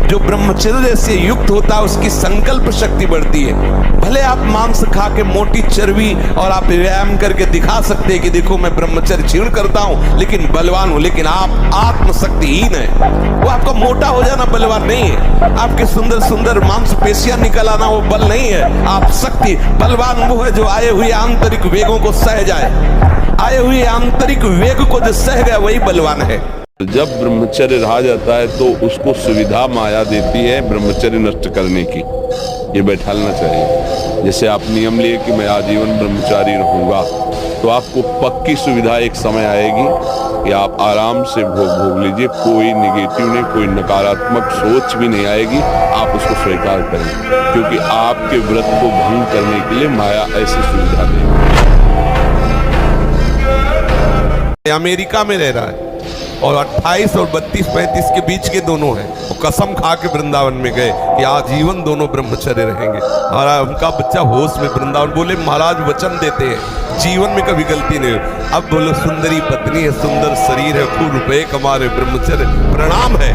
जो ब्रह्मचर्य से युक्त होता है उसकी संकल्प शक्ति बढ़ती है। भले आप मांस खा के मोटी चर्बी और आप व्यायाम करके दिखा सकते हैं कि देखो मैं ब्रह्मचर्य क्षीण करता हूं लेकिन बलवान हूं, लेकिन आप आत्मशक्तिहीन है। वो आपका मोटा हो जाना बलवान नहीं है, आपके सुंदर सुंदर मांसपेशियां निकल आना वो बल नहीं है। आप शक्ति बलवान वो है जो आए हुए आंतरिक वेगों को सह जाए, आए हुए आंतरिक वेग को जो सह गया वही बलवान है। जब ब्रह्मचर्य रहा जाता है तो उसको सुविधा माया देती है ब्रह्मचर्य नष्ट करने की। ये बैठालना चाहिए। जैसे आप नियम लिए कि मैं आजीवन ब्रह्मचारी रहूंगा, तो आपको पक्की सुविधा एक समय आएगी कि आप आराम से भोग लीजिए, कोई निगेटिव नहीं, कोई नकारात्मक सोच भी नहीं आएगी। आप उसको स्वीकार करें, क्योंकि आपके व्रत को भंग करने के लिए माया ऐसी सुविधा देगी। अमेरिका में रह रहा है और 28 और 32-35 के बीच के दोनों हैं। वो कसम खा के वृंदावन में गए कि आजीवन दोनों ब्रह्मचर्य रहेंगे। और उनका बच्चा होश में वृंदावन बोले महाराज वचन देते हैं जीवन में कभी गलती नहीं। अब बोलो सुंदरी पत्नी है, सुंदर शरीर है, खूब रुपए कमा रहे, ब्रह्मचर्य प्रणाम है।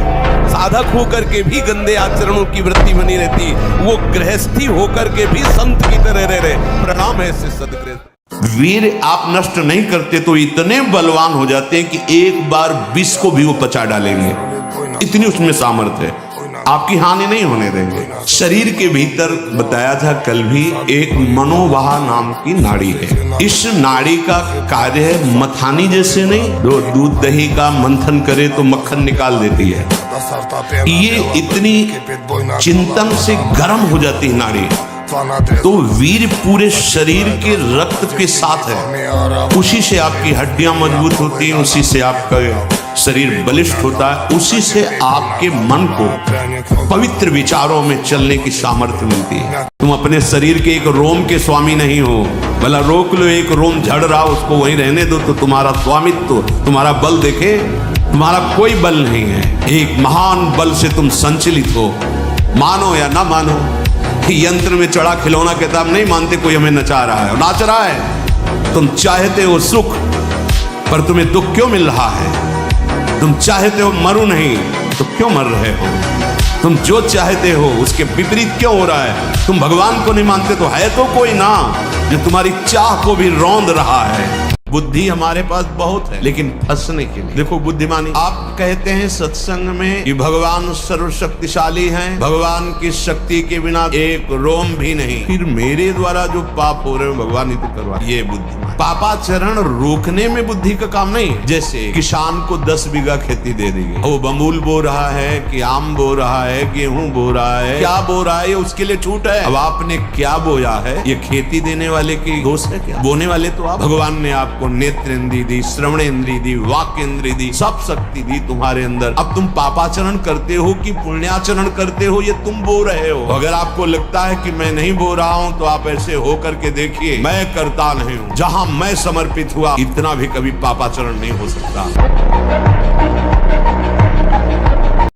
साधक होकर के भी गंदे आचरणों की वृत्ति बनी रहती, वो गृहस्थी होकर के भी संत की तरह रह रहे, प्रणाम है ऐसे सदगृहस्थ। वीर आप नष्ट नहीं करते तो इतने बलवान हो जाते हैं कि एक बार विष को भी वो पचा डालेंगे, इतनी उसमें सामर्थ्य है, आपकी हानि नहीं होने देंगे। शरीर के भीतर बताया था कल भी एक मनोवाह नाम की नाड़ी है। इस नाड़ी का कार्य है मथानी जैसे नहीं, जो दूध दही का मंथन करे तो मक्खन निकाल देती है, ये इतनी चिंतन से गर्म हो जाती है नाड़ी। तो वीर पूरे शरीर के रक्त के साथ है, उसी से आपकी हड्डियां मजबूत होती हैं, उसी से आपका शरीर बलिष्ठ होता है, उसी से आपके मन को पवित्र विचारों में चलने की सामर्थ्य मिलती है। तुम अपने शरीर के एक रोम के स्वामी नहीं हो, भला रोक लो एक रोम झड़ रहा उसको वहीं रहने दो, तो तुम्हारा स्वामित्व, तुम्हारा बल देखे, तुम्हारा कोई बल नहीं है। एक महान बल से तुम संचलित हो, मानो या ना मानो। यंत्र में चढ़ा खिलौना कहता हम नहीं मानते कोई हमें नचा रहा है, और नाच रहा है। तुम चाहते हो सुख, पर तुम्हें दुख क्यों मिल रहा है? तुम चाहते हो मरो नहीं, तो क्यों मर रहे हो? तुम जो चाहते हो उसके विपरीत क्यों हो रहा है? तुम भगवान को नहीं मानते तो है तो कोई ना जो तुम्हारी चाह को भी रौंद रहा है। बुद्धि हमारे पास बहुत है, लेकिन फंसने के लिए देखो बुद्धिमानी। आप कहते हैं सत्संग में कि भगवान सर्वशक्तिशाली हैं, भगवान की शक्ति के बिना एक रोम भी नहीं, फिर मेरे द्वारा जो पाप हो रहे हो भगवान ही तो करवा। ये बुद्धिमान पापाचरण रोकने में बुद्धि का काम नहीं। जैसे किसान को 10 बीघा खेती दे दी है, वो बमूल बो रहा है कि आम बो रहा है, गेहूं बो रहा है, क्या बो रहा है, ये उसके लिए छूट है। अब आपने क्या बोया है ये खेती देने वाले की दोष है क्या? बोने वाले तो आप। भगवान ने आपको नेत्र इंद्री दी, श्रवण इंद्री दी, वाक्य इंद्री दी, सब शक्ति दी तुम्हारे अंदर। अब तुम पापाचरण करते हो कि पुण्याचरण करते हो ये तुम बो रहे हो। अगर आपको लगता है कि मैं नहीं बो रहा हूं तो आप ऐसे हो करके देखिए, मैं करता नहीं हूं। जहां मैं समर्पित हुआ इतना भी कभी पापाचरण नहीं हो सकता।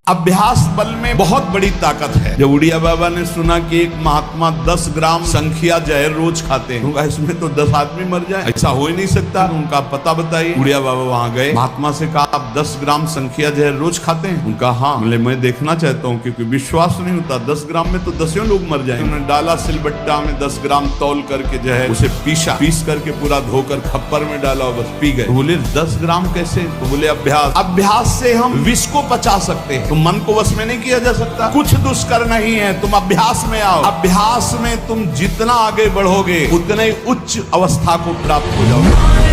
अभ्यास बल में बहुत बड़ी ताकत है। जब उड़िया बाबा ने सुना कि एक महात्मा 10 ग्राम संख्या जहर रोज खाते हैं, उनका इसमें तो 10 आदमी मर जाए, ऐसा हो ही नहीं सकता। उनका पता बताइए। उड़िया बाबा वहां गए, महात्मा से कहा आप 10 ग्राम संख्या जहर रोज खाते हैं? उनका हाँ। बोले मैं देखना चाहता हूँ, क्योंकि विश्वास नहीं होता 10 ग्राम में तो 10 लोग मर जाए। उन्होंने डाला सिलबट्टा में 10 ग्राम तौल करके जहर, उसे पीस करके पूरा धोकर खप्पर में डाला और बस पी गए। बोले 10 ग्राम कैसे? तो बोले अभ्यास से हम विष को पचा सकते हैं। मन को वश में नहीं किया जा सकता। कुछ दुष्कर नहीं है, तुम अभ्यास में आओ। अभ्यास में तुम जितना आगे बढ़ोगे उतने ही उच्च अवस्था को प्राप्त हो जाओगे।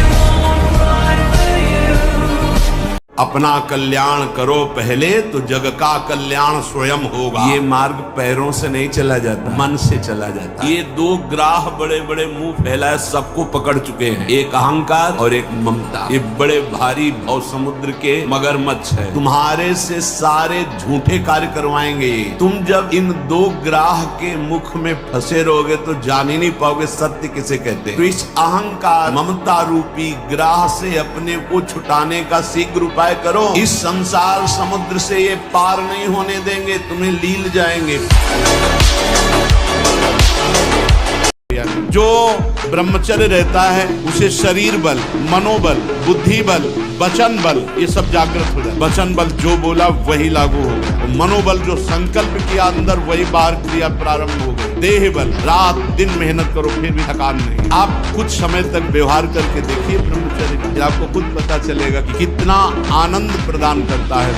अपना कल्याण करो पहले तो जग का कल्याण स्वयं होगा। ये मार्ग पैरों से नहीं चला जाता, मन से चला जाता। ये 2 ग्राह बड़े बड़े मुंह फैलाए सबको पकड़ चुके हैं, एक अहंकार और एक ममता। ये बड़े भारी भव समुद्र के मगरमच्छ है, तुम्हारे से सारे झूठे कार्य करवाएंगे। तुम जब इन 2 ग्राह के मुख में फंसे रहोगे तो जान ही नहीं पाओगे सत्य किसे कहते हैं। तो इस अहंकार ममता रूपी ग्राह से अपने को छुटाने का शीघ्र उपाय करो। इस संसार समुद्र से ये पार नहीं होने देंगे, तुम्हें लील जाएंगे। किया नहीं। जो ब्रह्मचर्य रहता है उसे शरीर बल, मनोबल, बुद्धि बल, वचन बल ये सब जागृत हो जाए। वचन बल जो बोला वही लागू हो गया, मनोबल जो संकल्प किया अंदर वही बाहर क्रिया प्रारंभ हो गई। देह बल, रात दिन मेहनत करो फिर भी थकान नहीं। आप कुछ समय तक व्यवहार करके देखिए ब्रह्मचर्य का, आपको खुद पता चलेगा कि कितना आनंद प्रदान करता है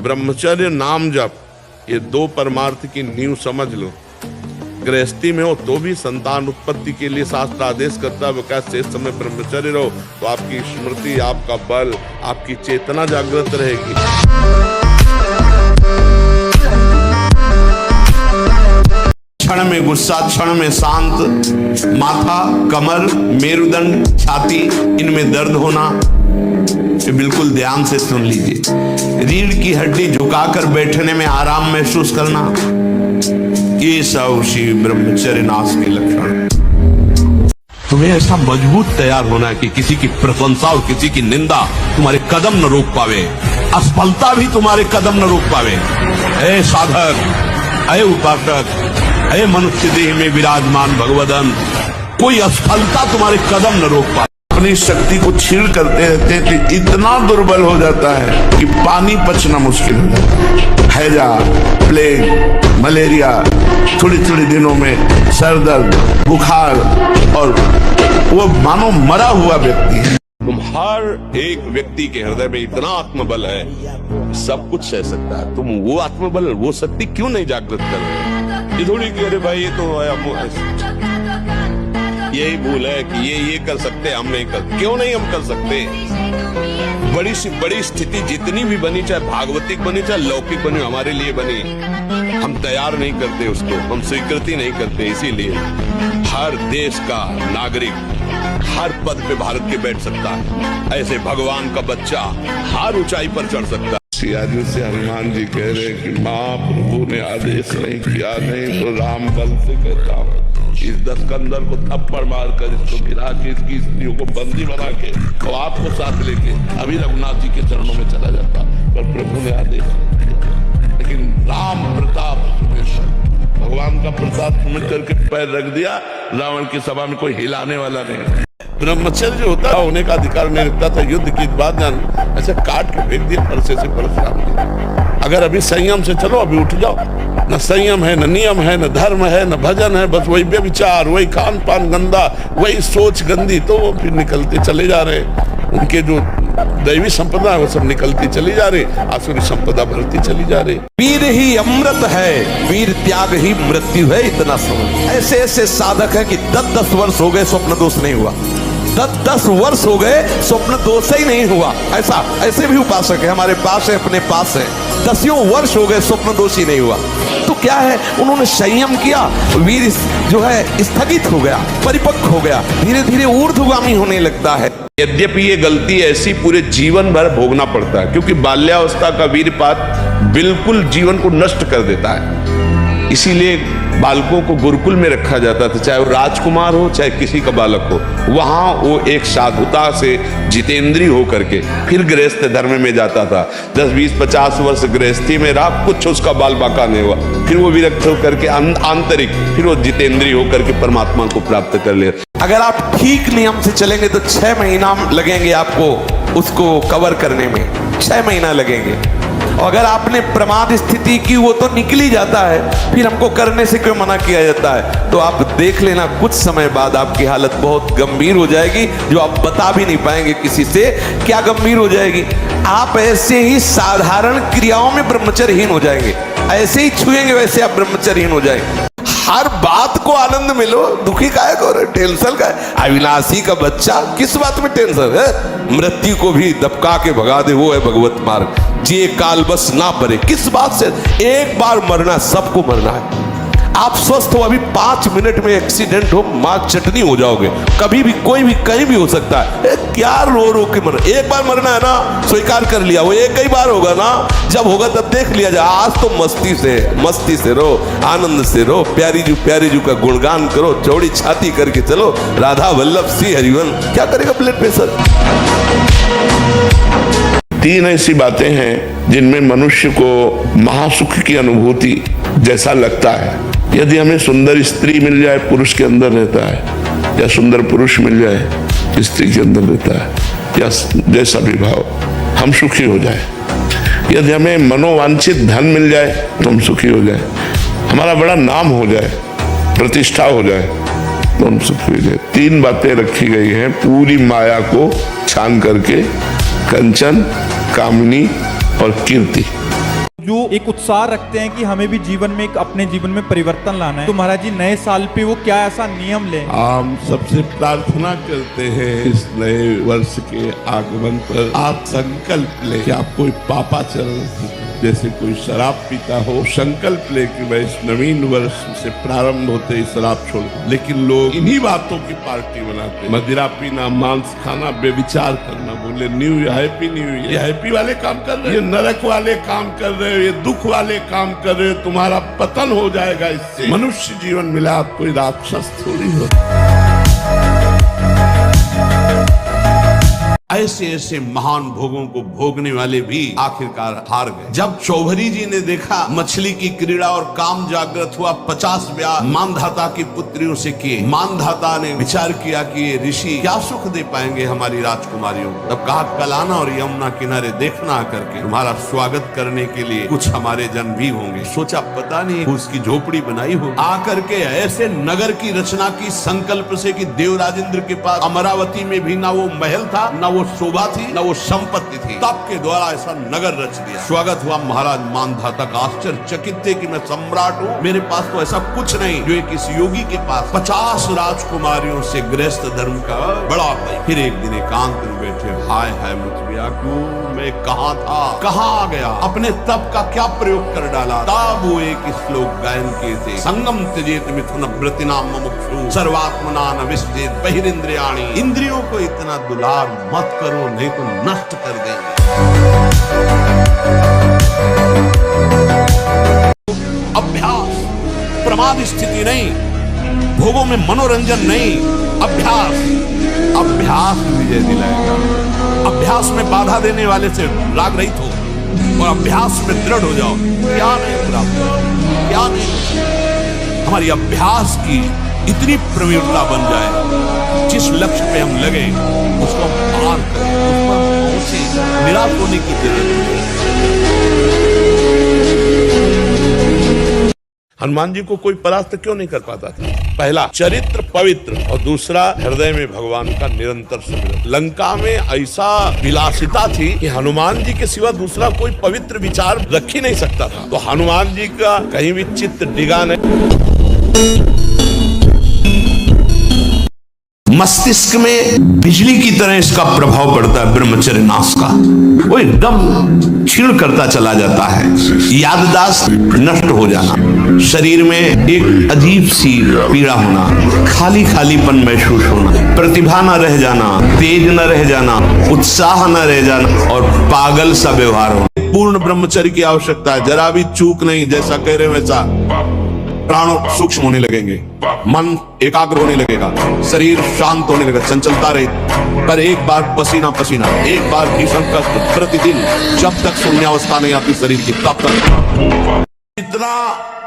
ब्रह्मचर्य। नाम जप ये दो परमार्थ की नींव समझ लो। गृहस्थी में हो तो भी संतान उत्पत्ति के लिए शास्त्र आदेश करता है, वो क्या शेष समय ब्रह्मचर्य रहो तो आपकी स्मृति, आपका बल, आपकी चेतना जागृत रहेगी। क्षण में गुस्सा, क्षण में शांत, माथा, कमर, मेरुदंड, छाती इनमें दर्द होना, ये बिल्कुल ध्यान से सुन लीजिए। रीढ़ की हड्डी झुकाकर बैठने में आराम महसूस करना, ये सब श्री ब्रह्मचर्य नाश के लक्षण। तुम्हें ऐसा मजबूत तैयार होना है कि किसी की प्रशंसा और किसी की निंदा तुम्हारे कदम न रोक पावे, असफलता भी तुम्हारे कदम न रोक पावे। ऐ साधक, ऐ उपासक, ऐ मनुष्य देह में विराजमान भगवदन, कोई असफलता तुम्हारे कदम न रोक पावे। अपनी शक्ति को छीण करते रहते हैं तो इतना दुर्बल हो जाता है कि पानी पचना मुश्किल हो जाता है। हैजा, प्लेग, मलेरिया, थोड़ी थोड़ी दिनों में सर दर्द, बुखार, और वो मानो मरा हुआ व्यक्ति है। तुम हर एक व्यक्ति के हृदय में इतना आत्मबल है, सब कुछ सह सकता है। तुम वो आत्मबल, वो शक्ति क्यों नहीं जागृत कर रहे? ये थोड़ी कि अरे भाई ये तो यही भूल है कि ये कर सकते, हम नहीं कर। क्यों नहीं हम कर सकते? बड़ी सी बड़ी स्थिति जितनी भी बनी, चाहे भागवतिक बनी चाहे लौकिक बनी, हमारे लिए बनी, हम तैयार नहीं करते उसको, हम स्वीकृति नहीं करते। इसीलिए हर देश का नागरिक हर पद पे भारत के बैठ सकता है, ऐसे भगवान का बच्चा हर ऊंचाई पर चढ़ सकता है। सियाजी से हनुमान जी कह रहे कि महाप्रभु ने आदेश नहीं किया, नहीं तो राम बल से कहता हूँ इस दस्कंदर को थप्पड़ मारकर इसको गिरा के इसकी स्त्रियों को बंदी बना के और आपको साथ लेके अभी रघुनाथ जी के चरणों में चला जाता, पर प्रभु ने आदेश नहीं किया। लेकिन राम प्रताप, भगवान का प्रताप समझ करके पैर रख दिया, रावण की सभा में कोई हिलाने वाला नहीं। ब्रह्मचर्य होता होने का अधिकार नहीं रखता था। युद्ध की बात जान ऐसे काट के फेंक दिया फरसे से परशुराम। अगर अभी संयम से चलो, अभी उठ जाओ। न संयम है, न नियम है, न धर्म है, न भजन है, बस वही व्यभिचार, वही खान पान गंदा, वही सोच गंदी, तो वो फिर निकलते चले जा रहे। उनके जो दैवी संपदा है वो सब निकलती चली जा रही, आसुरी संपदा बढ़ती चली जा रही। वीर ही अमृत है, वीर त्याग ही मृत्यु है, इतना समझ। ऐसे ऐसे साधक है कि 10-10 वर्ष हो गए स्वप्न दोष नहीं हुआ, 10-10 वर्ष हो गए स्वप्न दोष ही नहीं हुआ। ऐसे भी उपासक है हमारे पास है, अपने पास है, 10 वर्ष हो गए स्वप्न दोष ही नहीं हुआ। तो क्या है, उन्होंने संयम किया, वीर जो है स्थगित हो गया, परिपक्व हो गया, धीरे धीरे ऊर्ध्वगामी होने लगता है। यद्यपि ये गलती ऐसी पूरे जीवन भर भोगना पड़ता है, क्योंकि बाल्यावस्था का वीरपात बिल्कुल जीवन को नष्ट कर देता है। इसीलिए बालकों को गुरुकुल में रखा जाता था, चाहे वो राजकुमार हो चाहे किसी का बालक हो। वहां वो एक साधुता से जितेंद्रीय होकर के फिर गृहस्थ धर्म में जाता था। 10, 20, 50 वर्ष गृहस्थी में रहा, कुछ उसका बाल बाका नहीं हुआ, फिर वो विरक्त होकर के आंतरिक, फिर वो जितेंद्रीय होकर के परमात्मा को प्राप्त कर ले। अगर आप ठीक नियम से चलेंगे तो 6 महीना लगेंगे आपको उसको कवर करने में, 6 महीना लगेंगे। और अगर आपने प्रमाद स्थिति की, वो तो निकल ही जाता है, फिर हमको करने से क्यों मना किया जाता है? तो आप देख लेना, कुछ समय बाद आपकी हालत बहुत गंभीर हो जाएगी, जो आप बता भी नहीं पाएंगे किसी से। क्या गंभीर हो जाएगी? आप ऐसे ही साधारण क्रियाओं में ब्रह्मचर्यहीन हो जाएंगे, ऐसे ही छुएंगे वैसे आप ब्रह्मचर्यहीन हो जाएंगे। हर बात को आनंद मिलो, दुखी काहे को, टेंशन का है? अविनाशी का बच्चा, किस बात में टेंशन है? मृत्यु को भी दबका के भगा दे, वो है भगवत मार्ग। जे काल बस ना परे, किस बात से? एक बार मरना, सबको मरना है। आप स्वस्थ हो, अभी 5 मिनट में एक्सीडेंट हो, मां चटनी हो जाओगे। कभी भी कोई भी कहीं भी हो सकता है। क्या रो रो के मरना? एक बार मरना है ना, स्वीकार कर लिया, वो एक ही बार होगा ना, जब होगा तब देख लिया जाए। आज तो मस्ती से रो, आनंद से रो, प्यारी जू का गुणगान करो, चौड़ी छाती करके चलो, राधा वल्लभ श्री हरिवन। क्या करेगा ब्लड प्रेशर? तीन ऐसी बातें हैं जिनमें मनुष्य को महासुख की अनुभूति जैसा लगता है। यदि हमें सुंदर स्त्री मिल जाए, पुरुष के अंदर रहता है, या सुंदर पुरुष मिल जाए, स्त्री के अंदर रहता है, या जैसा भी भाव, हम सुखी हो जाए। यदि हमें मनोवांछित धन मिल जाए तो हम सुखी हो जाए, हमारा बड़ा नाम हो जाए, प्रतिष्ठा हो जाए तो हम सुखी हो जाए। तीन बातें रखी गई हैं पूरी माया को छान करके, कंचन, कामिनी और कीर्ति। जो एक उत्साह रखते हैं कि हमें भी जीवन में अपने जीवन में परिवर्तन लाना है, तो महाराज जी नए साल पे वो क्या ऐसा नियम लें? हम सबसे प्रार्थना करते हैं इस नए वर्ष के आगमन पर आप संकल्प ले कि आप कोई पापाचरण, जैसे कोई शराब पीता हो, संकल्प ले कि मैं इस नवीन वर्ष से प्रारंभ होते ही शराब छोड़ दूं। लेकिन लोग इन्हीं बातों की पार्टी बनाते हैं, मदिरा पीना, मांस खाना, बेविचार करना, बोले new year, happy new year. ये हैप्पी वाले काम कर रहे हो, ये नरक वाले काम कर रहे हो, ये दुख वाले काम कर रहे हो, तुम्हारा पतन हो जाएगा इससे। मनुष्य जीवन मिला, आप कोई राक्षस थोड़ी हो। ऐसे ऐसे महान भोगों को भोगने वाले भी आखिरकार हार गए। जब चौधरी जी ने देखा मछली की क्रीड़ा और काम जागृत हुआ, 50 ब्याह मानधाता की पुत्रियों से किए। मानधाता ने विचार किया कि ये ऋषि क्या सुख दे पाएंगे हमारी राजकुमारियों को। तब कहा कल आना और यमुना किनारे देखना आकर के, तुम्हारा स्वागत करने के लिए कुछ हमारे जन भी होंगे। सोचा पता नहीं उसकी झोपड़ी बनाई हो। आकर के ऐसे नगर की रचना की संकल्प से कि देवराजेंद्र के पास अमरावती में भी ना वो महल था, ना वो शोभा थी, न वो संपत्ति थी। तब के द्वारा ऐसा नगर रच दिया। स्वागत हुआ महाराज मानधाता का। आश्चर्यचकित थे कि मैं सम्राट हूँ, मेरे पास तो ऐसा कुछ नहीं जो एक इस योगी के पास 50 राजकुमारियों से गृहस्थ धर्म का बड़ा भाई। फिर एक दिन एकांत में बैठे, हाय हाय मुझे क्यों, मैं कहाँ था, कहाँ आ गया, अपने तप का क्या प्रयोग कर डाला। तब वो एक श्लोक गायन किए थे, संगम त्यजेत मिथुन व्रतिनाम मुमुक्षु सर्वात्मना न विसजेत बहिरिंद्रियाणि। इंद्रियों को इतना दुलार मत करो, नहीं तो नष्ट कर देंगे। अभ्यास, प्रमाद स्थिति नहीं, भोगों में मनोरंजन नहीं, अभ्यास, अभ्यास विजय दिलाएगा। अभ्यास में बाधा देने वाले से राग रहित हो और अभ्यास में दृढ़ हो जाओ। क्या नहीं प्राप्त, क्या नहीं, हमारी अभ्यास की इतनी प्रवीणता बन जाए, जिस लक्ष्य पे हम लगे उसको हम पार करें, उस पर पहुंचे, निराश होने की जरूरत नहीं। हनुमान जी को कोई परास्त क्यों नहीं कर पाता था? पहला चरित्र पवित्र और दूसरा हृदय में भगवान का निरंतर स्मरण। लंका में ऐसा विलासिता थी कि हनुमान जी के सिवा दूसरा कोई पवित्र विचार रख ही नहीं सकता था। तो हनुमान जी का कहीं भी चित्त डिगा नहीं। मस्तिष्क में बिजली की तरह इसका प्रभाव पड़ता है ब्रह्मचर्य नाश का। वो एकदम क्षीण करता चला जाता है, याददाश्त नष्ट हो जाना, शरीर में एक अजीब सी पीड़ा होना, खाली खालीपन महसूस होना, प्रतिभा न रह जाना, तेज न रह जाना, उत्साह न रह जाना और पागल सा व्यवहार होना। पूर्ण ब्रह्मचर्य की आवश्यकता है। जरा भी चूक नहीं, जैसा कह रहे वैसा प्राण सूक्ष्म होने लगेंगे, मन एकाग्र होने लगेगा, शरीर शांत होने लगेगा, चंचलता रही। पर एक बार पसीना पसीना, एक बार भीषण कष्ट प्रतिदिन, जब तक शून्यावस्था नहीं आती शरीर की, तब तक। इतना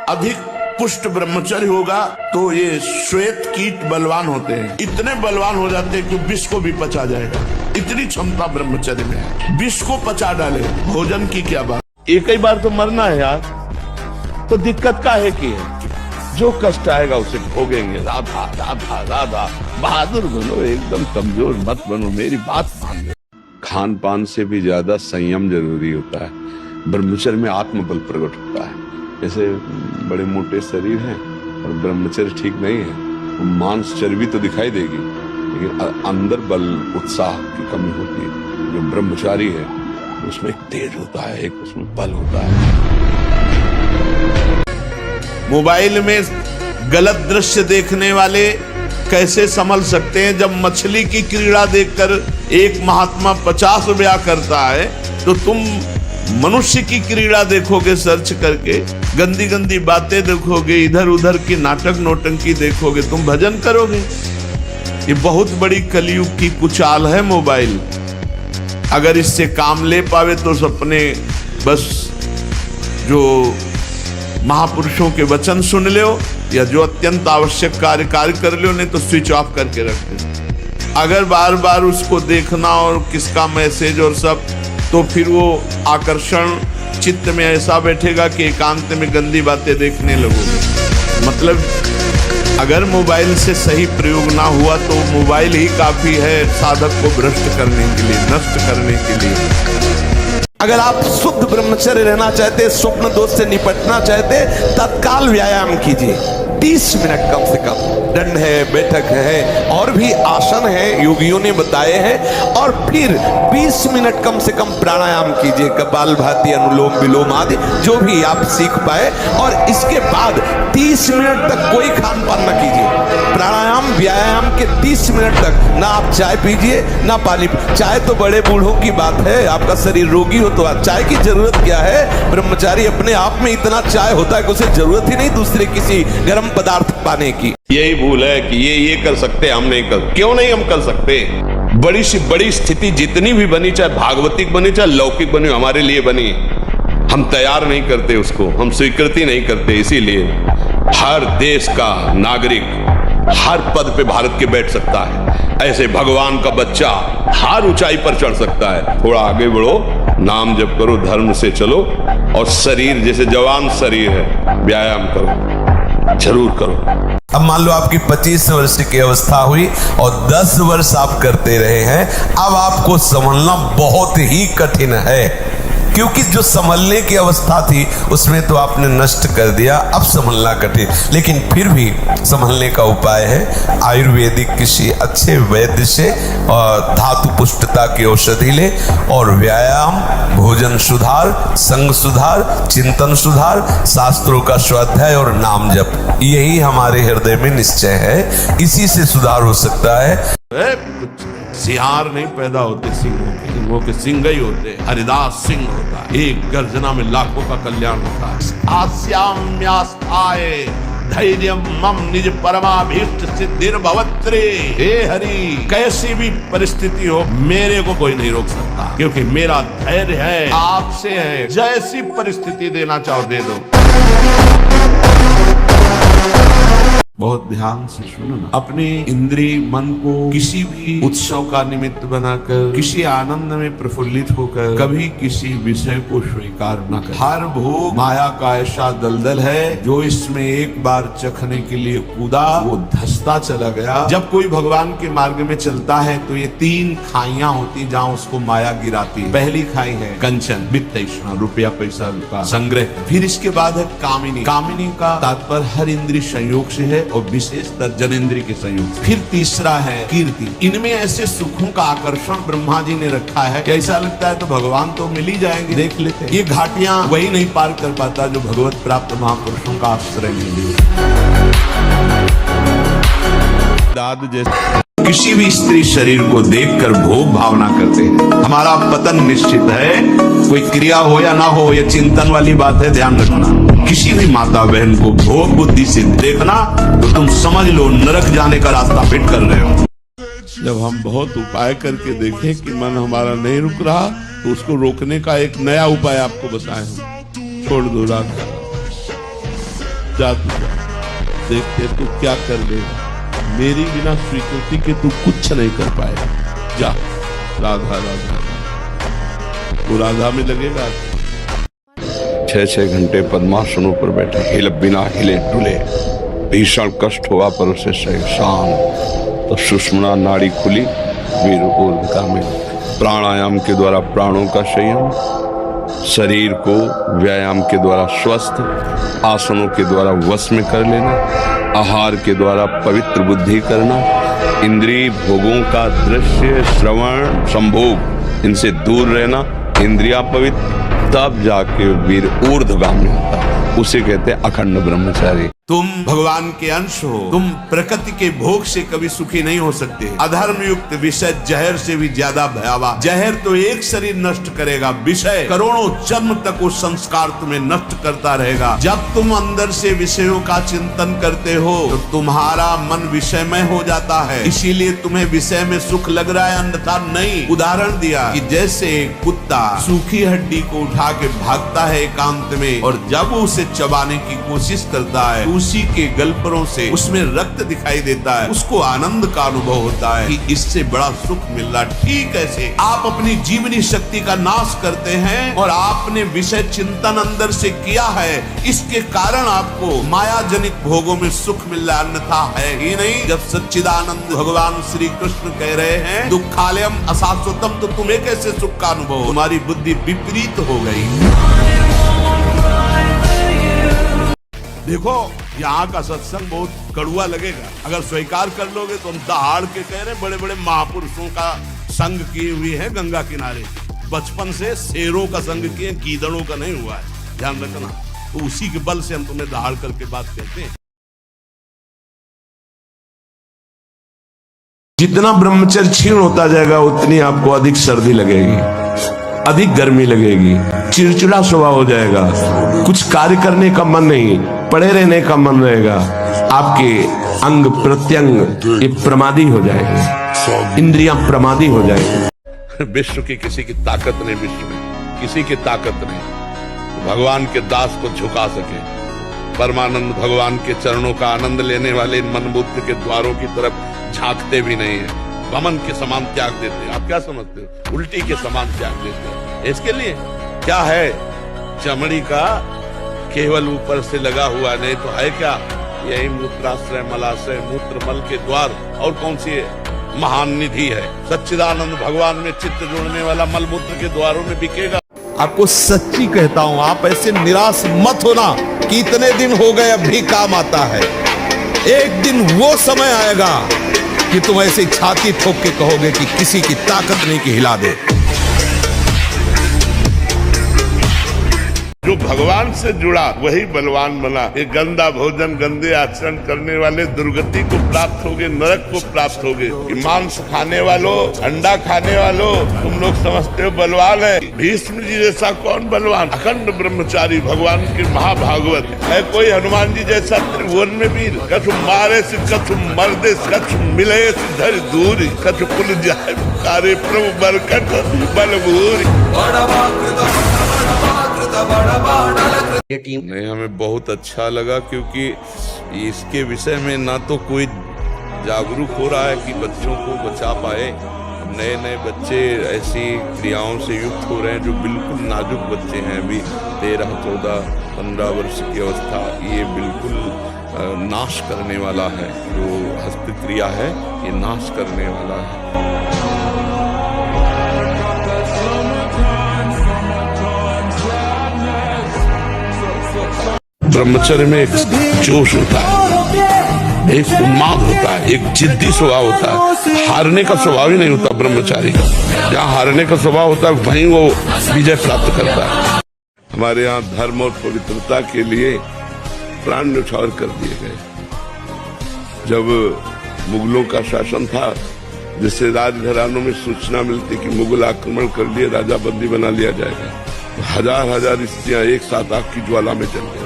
अधिक पुष्ट ब्रह्मचर्य होगा तो ये श्वेत कीट बलवान होते हैं, इतने बलवान हो जाते हैं कि विष को भी पचा जाएगा। इतनी क्षमता ब्रह्मचर्य में है, विष को पचा डाले। भोजन की क्या बात, एक ही बार तो मरना है यार, तो दिक्कत का है कि जो कष्ट आएगा उसे भोगेंगे। राधा राधा राधा, बहादुर बनो, एकदम कमजोर मत बनो, मेरी बात मान लो। खान पान से भी ज्यादा संयम जरूरी होता है। ब्रह्मचर्य में आत्मबल प्रकट होता है। जैसे बड़े मोटे शरीर हैं और ब्रह्मचर्य ठीक नहीं है, तो मांस चर्बी तो दिखाई देगी, लेकिन अंदर बल उत्साह की कमी होती है। जो ब्रह्मचारी है उसमें एक तेज होता है, एक उसमें बल होता है। मोबाइल में गलत दृश्य देखने वाले कैसे संभल सकते हैं? जब मछली की क्रीड़ा देखकर एक महात्मा 50 ब्याह करता है, तो तुम मनुष्य की क्रीड़ा देखोगे सर्च करके, गंदी गंदी बातें देखोगे, इधर उधर की नाटक नौटंकी देखोगे, तुम भजन करोगे? ये बहुत बड़ी कलयुग की कुचाल है मोबाइल। अगर इससे काम ले पावे तो अपने बस जो महापुरुषों के वचन सुन लो या जो अत्यंत आवश्यक कार्य कर लो, नहीं तो स्विच ऑफ करके रख दो। अगर बार बार उसको देखना और किसका मैसेज और सब, तो फिर वो आकर्षण चित्त में ऐसा बैठेगा कि एकांत में गंदी बातें देखने लगोगे। मतलब अगर मोबाइल से सही प्रयोग ना हुआ तो मोबाइल ही काफी है साधक को भ्रष्ट करने के लिए, नष्ट करने के लिए। अगर आप शुद्ध ब्रह्मचर्य रहना चाहते, स्वप्न दोष से निपटना चाहते, तत्काल व्यायाम कीजिए 30 मिनट कम से कम। दंड है, बैठक है और भी आसन है योगियों ने बताए हैं। और फिर 20 मिनट कम से कम प्राणायाम कीजिए, कपालभाति, अनुलोम विलोम आदि जो भी आप सीख पाए। और इसके बाद 30 मिनट तक कोई खान पान न कीजिए। प्राणायाम व्यायाम के 30 मिनट तक ना आप चाय पीजिए ना पानी। चाय तो बड़े बूढ़ों की बात है, आपका शरीर रोगी हो तो चाय की जरूरत क्या है। ब्रह्मचारी अपने आप में इतना चाय होता है कि उसे जरूरत ही नहीं दूसरे किसी गर्म पदार्थ पाने की। यही भूल है कि ये कर सकते, हम नहीं कर। क्यों नहीं हम कर सकते? बड़ी सी बड़ी स्थिति जितनी भी बनी, चाहे भागवतिक बनी चाहे लौकिक बनी, हमारे लिए बनी, हम तैयार नहीं करते उसको, हम स्वीकृति नहीं करते। इसीलिए हर देश का नागरिक हर पद पे भारत के बैठ सकता है। ऐसे भगवान का बच्चा हर ऊंचाई पर चढ़ सकता है। थोड़ा आगे बढ़ो, नाम जप करो, धर्म से चलो और शरीर जैसे जवान शरीर है, व्यायाम करो, जरूर करो। अब मान लो आपकी 25 वर्ष की अवस्था हुई और 10 वर्ष आप करते रहे हैं, अब आपको संभलना बहुत ही कठिन है। क्योंकि जो संभलने की अवस्था थी उसमें तो आपने नष्ट कर दिया, अब संभलना कठिन। लेकिन फिर भी संभलने का उपाय है, आयुर्वेदिक किसी अच्छे वैद्य से और धातु पुष्टता की औषधि ले और व्यायाम, भोजन सुधार, संग सुधार, चिंतन सुधार, शास्त्रों का स्वाध्याय और नाम जप, यही हमारे हृदय में निश्चय है। इसी से सुधार हो सकता है। सिहार नहीं पैदा होते सिंहों के सिंह ही होते। हरिदास सिंह होता है, एक गर्जना में लाखों का कल्याण होता है। आस्याम्यास्थाय धैर्यम मम निज परमाभीष्ट सिद्धिर्भवत्रे। हे हरि, कैसी भी परिस्थिति हो मेरे को कोई नहीं रोक सकता, क्योंकि मेरा धैर्य है आपसे है। जैसी परिस्थिति देना चाहो दे दो। बहुत ध्यान से सुनो ना। अपने इंद्रिय मन को किसी भी उत्सव का निमित्त बनाकर, किसी आनंद में प्रफुल्लित होकर कभी किसी विषय को स्वीकार न कर। हर भोग माया का ऐसा दलदल है, जो इसमें एक बार चखने के लिए कूदा वो धंसता चला गया। जब कोई भगवान के मार्ग में चलता है तो ये 3 खाइयां होती जहाँ उसको माया गिराती है। पहली खाई है कंचन, वित्त, रुपया पैसा का संग्रह। फिर इसके बाद है कामिनी। कामिनी का तात्पर्य हर इंद्रिय संयोग से है और विशेषतर जनेंद्रिय के संयोग। फिर तीसरा है कीर्ति। इनमें ऐसे सुखों का आकर्षण ब्रह्मा जी ने रखा है कि ऐसा लगता है तो भगवान तो मिल ही जाएंगे, देख लेते हैं। ये घाटियां वही नहीं पार कर पाता जो भगवत प्राप्त महापुरुषों का आश्रय ले। किसी भी स्त्री शरीर को देखकर भोग भावना करते हैं, हमारा पतन निश्चित है। कोई क्रिया हो या ना हो, ये चिंतन वाली बात है, ध्यान रखना। किसी भी माता बहन को भोग बुद्धि से देखना तो तुम समझ लो नरक जाने का रास्ता फिट कर रहे हो। जब हम बहुत उपाय करके देखें कि मन हमारा नहीं रुक रहा, तो उसको रोकने का एक नया उपाय आपको बताए हम। छोड़ दो राधा, जा तू जा, देखते तू क्या कर लेगा। मेरी बिना स्वीकृति के तू कुछ नहीं कर पाएगा। जा राधा राधा, वो राधा में लगेगा। 6-6 घंटे पद्मासनों पर बैठे, बिना हिले डुले, भीषण कष्ट हुआ पर उसे शांत। तो सुषुम्ना नाड़ी खुली, वीर ऊर्ध्वता में। प्राणायाम के द्वारा प्राणों का संयम, शरीर को व्यायाम के द्वारा स्वस्थ, आसनों के द्वारा वश में कर लेना, आहार के द्वारा पवित्र बुद्धि करना, इंद्रिय भोगों का दृश्य श्रवण संभोग इनसे दूर रहना, इंद्रिया पवित्र, तब जाके वीर ऊर्ध्वगामी होता है। उसे कहते हैं अखंड ब्रह्मचारी। तुम भगवान के अंश हो, तुम प्रकृति के भोग से कभी सुखी नहीं हो सकते। अधर्म युक्त विषय जहर से भी ज्यादा भयावह। जहर तो एक शरीर नष्ट करेगा, विषय करोड़ों जन्म तक वो संस्कार तुम्हें नष्ट करता रहेगा। जब तुम अंदर से विषयों का चिंतन करते हो तो तुम्हारा मन विषयमय हो जाता है, इसीलिए तुम्हें विषय में सुख लग रहा है, अन्यथा नहीं। उदाहरण दिया कि जैसे एक कुत्ता सूखी हड्डी को उठा के भागता है एकांत में, और जब वो उसे चबाने की कोशिश करता है उसी के गलपरों से उसमें रक्त दिखाई देता है, उसको आनंद का अनुभव होता है कि इससे बड़ा सुख मिल रहा। ठीक ऐसे आप अपनी जीवनी शक्ति का नाश करते हैं और आपने विषय चिंतन अंदर से किया है, इसके कारण आपको माया जनित भोगों में सुख मिल रहा, अन्यथा है ही नहीं। जब सच्चिदानंद भगवान श्री कृष्ण कह रहे हैं दुखालयम अशाश्वतम, तो तुम्हें कैसे सुख का अनुभव? तुम्हारी बुद्धि विपरीत हो गई। देखो यहाँ का सत्संग बहुत कड़ुआ लगेगा, अगर स्वीकार कर लोगे तो हम दहाड़ के कह रहे बड़े बड़े महापुरुषों का संग किए हुए हैं गंगा किनारे, बचपन से शेरों का संग किए, गीदड़ों का नहीं हुआ है, ध्यान रखना। तो उसी के बल से हम तुम्हें दहाड़ करके बात कहते हैं। जितना ब्रह्मचर्य क्षीण होता जाएगा उतनी आपको अधिक सर्दी लगेगी, अधिक गर्मी लगेगी, चिड़चिड़ा स्वभाव हो जाएगा, कुछ कार्य करने का मन नहीं, पड़े रहने का मन रहेगा, आपके अंग प्रत्यंग ये प्रमादी हो जाएंगे, इंद्रियां प्रमादी हो जाएंगी। विश्व की किसी की ताकत नहीं, विश्व में किसी की ताकत नहीं भगवान के दास को झुका सके। परमानंद भगवान के चरणों का आनंद लेने वाले इन मनबुद्ध के द्वारों की तरफ झांकते भी नहीं है, वमन के समान त्याग देते हैं। आप क्या समझते हो? उल्टी के समान त्याग देते हैं। इसके लिए क्या है? चमड़ी का केवल ऊपर से लगा हुआ, नहीं तो है क्या? यही मूत्राश्रय मलाशय मूत्र मल के द्वार, और कौन सी महान निधि है? सच्चिदानंद भगवान में चित्त जोड़ने वाला मलमूत्र के द्वारों में बिकेगा। आपको सच्ची कहता हूं, आप ऐसे निराश मत होना कि इतने दिन हो गए अब भी काम आता है। एक दिन वो समय आएगा कि तुम ऐसे छाती ठोक के कहोगे कि किसी की ताकत नहीं कि हिला दे। जो भगवान से जुड़ा वही बलवान बना। ये गंदा भोजन गंदे आचरण करने वाले दुर्गति को प्राप्त होगे, नरक को प्राप्त होगे। मांस खाने वालों, अंडा खाने वालों, तुम लोग समझते हो बलवान है। भीष्म जी जैसा कौन बलवान? अखंड ब्रह्मचारी भगवान के महाभागवत है। कोई हनुमान जी जैसा त्रिभुवन में वीर? कछु मारे से कछु मर्दे, कछु मिले से धर दूरी, कछु कुल जाए पुकारे प्रभु बरकत बलभूरी। नहीं, हमें बहुत अच्छा लगा क्योंकि इसके विषय में ना तो कोई जागरूक हो रहा है कि बच्चों को बचा पाए। नए नए बच्चे ऐसी क्रियाओं से युक्त हो रहे हैं जो बिल्कुल नाजुक बच्चे हैं, अभी 13, 14, 15 वर्ष की अवस्था। ये बिल्कुल नाश करने वाला है, जो हस्त क्रिया है ये नाश करने वाला है। ब्रह्मचर्य में एक जोश होता है, एक उन्माद होता है, एक जिद्दी स्वभाव होता है। हारने का स्वभाव ही नहीं होता ब्रह्मचारी का। जहाँ हारने का स्वभाव होता है वहीं वो विजय प्राप्त करता है। हमारे यहाँ धर्म और पवित्रता के लिए प्राण न्यौछावर कर दिए गए। जब मुगलों का शासन था, जिससे राजघरानों में सूचना मिलती कि मुगल आक्रमण कर लिए, राजा बंदी बना लिया जाएगा, हजार हजार स्त्रियां एक साथ आग की ज्वाला में जल गई।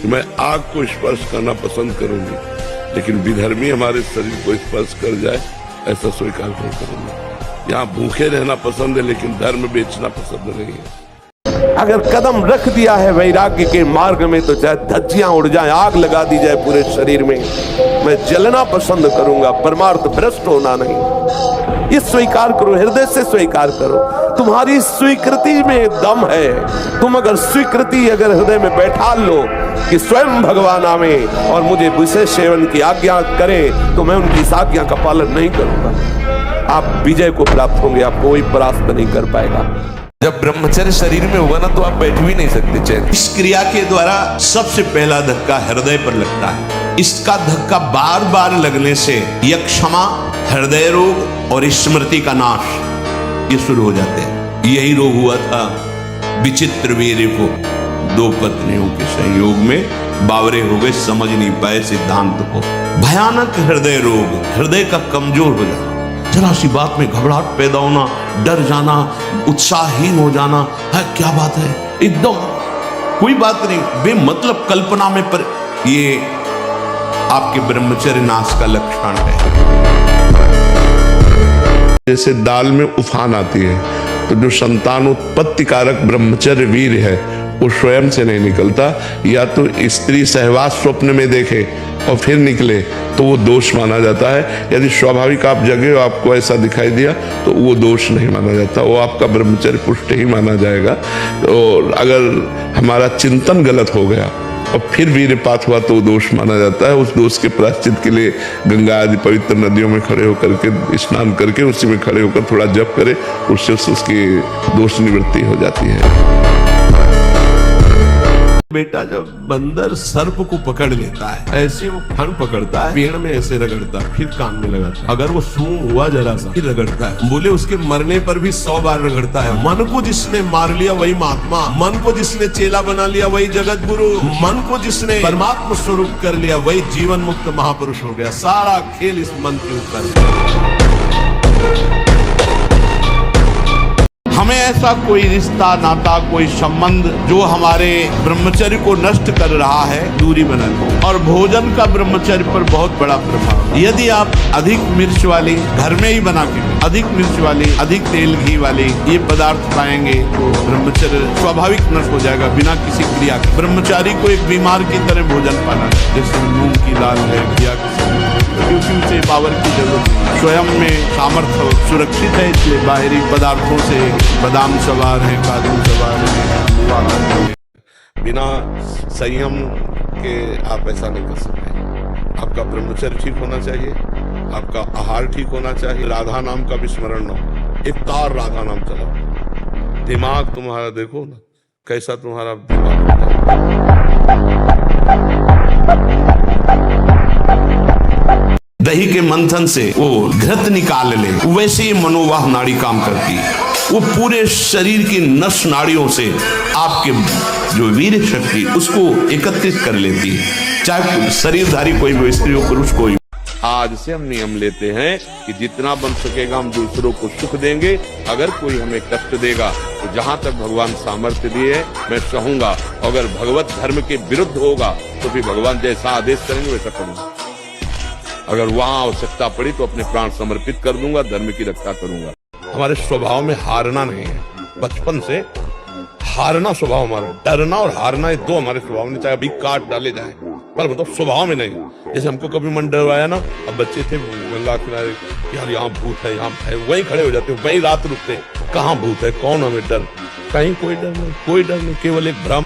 मैं आग को स्पर्श करना पसंद करूंगी, लेकिन विधर्मी हमारे शरीर को स्पर्श कर जाए ऐसा स्वीकार नहीं करूंगी। यहाँ भूखे रहना पसंद है, लेकिन धर्म बेचना पसंद नहीं है। अगर कदम रख दिया है वैराग्य के मार्ग में तो चाहे धज्जियां उड़ जाए, आग लगा दी जाए पूरे शरीर में, मैं जलना पसंद करूंगा, परमार्थ भ्रष्ट होना नहीं। ये स्वीकार करो, हृदय से स्वीकार करो। तुम्हारी स्वीकृति में दम है। तुम अगर स्वीकृति अगर हृदय में बैठा लो कि स्वयं भगवान आवे और मुझे विशेष सेवन की आज्ञा करें, तो मैं उनकी इस आज्ञा का पालन नहीं करूंगा, आप विजय को प्राप्त होंगे, आप कोई परास्त नहीं कर पाएगा। जब ब्रह्मचर्य शरीर में होगा ना तो आप बैठ भी नहीं सकते चैन। इस क्रिया के द्वारा सबसे पहला धक्का हृदय पर लगता है। इसका धक्का बार बार लगने से यक्षमा, हृदय रोग और स्मृति का नाश ये शुरू हो जाते हैं। यही रोग हुआ था विचित्र वीर्य को। 2 पत्नियों के संयोग में बावरे हो गए, समझ नहीं पाए सिद्धांत को। भयानक हृदय रोग, हृदय का कमजोर हो जाना, जरा सी बात में घबराहट पैदा होना, डर जाना, उत्साहहीन हो जाना, है क्या बात है, एकदम कोई बात नहीं, बेमतलब कल्पना में, पर ये आपके ब्रह्मचर्य नाश का लक्षण है। जैसे दाल में उफान आती है, तो जो संतान उत्पत्ति कारक ब्रह्मचर्य वीर है वो स्वयं से नहीं निकलता, या तो स्त्री सहवास स्वप्न में देखे और फिर निकले तो वो दोष माना जाता है। यदि स्वाभाविक आप जगे और आपको ऐसा दिखाई दिया तो वो दोष नहीं माना जाता, वो आपका ब्रह्मचर्य पुष्ट ही माना जाएगा। और अगर हमारा चिंतन गलत हो गया और फिर वीर्यपात हुआ तो दोष माना जाता है। उस दोष के प्रायश्चित के लिए गंगा आदि पवित्र नदियों में खड़े होकर के स्नान करके उसी में खड़े होकर थोड़ा जप करे, उससे उसकी दोष निवृत्ति हो जाती है। बेटा जब बंदर सर्प को पकड़ लेता है, ऐसे वो फन पकड़ता है, पेड़ में ऐसे रगड़ता है, फिर कान में लगाता है, अगर वो सूंघ हुआ जरा सा फिर रगड़ता है। बोले उसके मरने पर भी 100 बार रगड़ता है। मन को जिसने मार लिया वही महात्मा, मन को जिसने चेला बना लिया वही जगत गुरु, मन को जिसने परमात्मा स्वरूप कर लिया वही जीवन मुक्त महापुरुष हो गया। सारा खेल इस मन के ऊपर। हमें ऐसा कोई रिश्ता नाता, कोई संबंध जो हमारे ब्रह्मचर्य को नष्ट कर रहा है, दूरी बना लो। और भोजन का ब्रह्मचर्य पर बहुत बड़ा प्रभाव। यदि आप अधिक मिर्च वाली घर में ही बना के, अधिक मिर्च वाली, अधिक तेल घी वाली ये पदार्थ पाएंगे तो ब्रह्मचर्य स्वाभाविक नष्ट हो जाएगा बिना किसी क्रिया के। ब्रह्मचारी को एक बीमार की तरह भोजन पाना, जैसे मूंग की दाल है या क्योंकि उसे पावर की जरूरत है, स्वयं में सामर्थ्य सुरक्षित है, इसलिए बाहरी पदार्थों से बादाम सवार है, काजू सवार है। बिना संयम के आप ऐसा नहीं कर सकते। आपका ब्रह्मचर्य ठीक होना चाहिए, आपका आहार ठीक होना चाहिए, राधा नाम का भी स्मरण न हो, एक तार राधा नाम चलाओ। दिमाग तुम्हारा देखो ना कैसा तुम्हारा दिमाग होता है। दही के मंथन से वो घृत निकाल ले, वैसे ही मनोवाह नाड़ी काम करती है। वो पूरे शरीर की नस नाड़ियों से आपके जो वीर शक्ति उसको एकत्रित कर लेती है, चाहे शरीरधारी कोई भी, स्त्री हो पुरुष कोई। आज से हम नियम लेते हैं कि जितना बन सकेगा हम दूसरों को सुख देंगे। अगर कोई हमें कष्ट देगा तो जहां तक भगवान सामर्थ्य दिए मैं सहूंगा। अगर भगवत धर्म के विरुद्ध होगा तो भी भगवान जैसा आदेश करेंगे वैसा करूंगा। अगर वहां आवश्यकता पड़ी तो अपने प्राण समर्पित कर दूंगा, धर्म की रक्षा करूंगा। हमारे स्वभाव में हारना नहीं है, बचपन से हारना स्वभाव हमारा, डरना और हारना ये दो हमारे स्वभाव में, चाहे अभी काट डाले जाए पर मतलब स्वभाव में नहीं। जैसे हमको कभी मन डरवाया ना, अब बच्चे थे गंगा किनारे, यार यहाँ भूत है, यहाँ है, वहीं खड़े हो जाते, वहीं रात रुकते, कहाँ भूत है, कौन हमें डर, कहीं कोई डर नहीं, कोई डर नहीं, केवल एक भ्रम।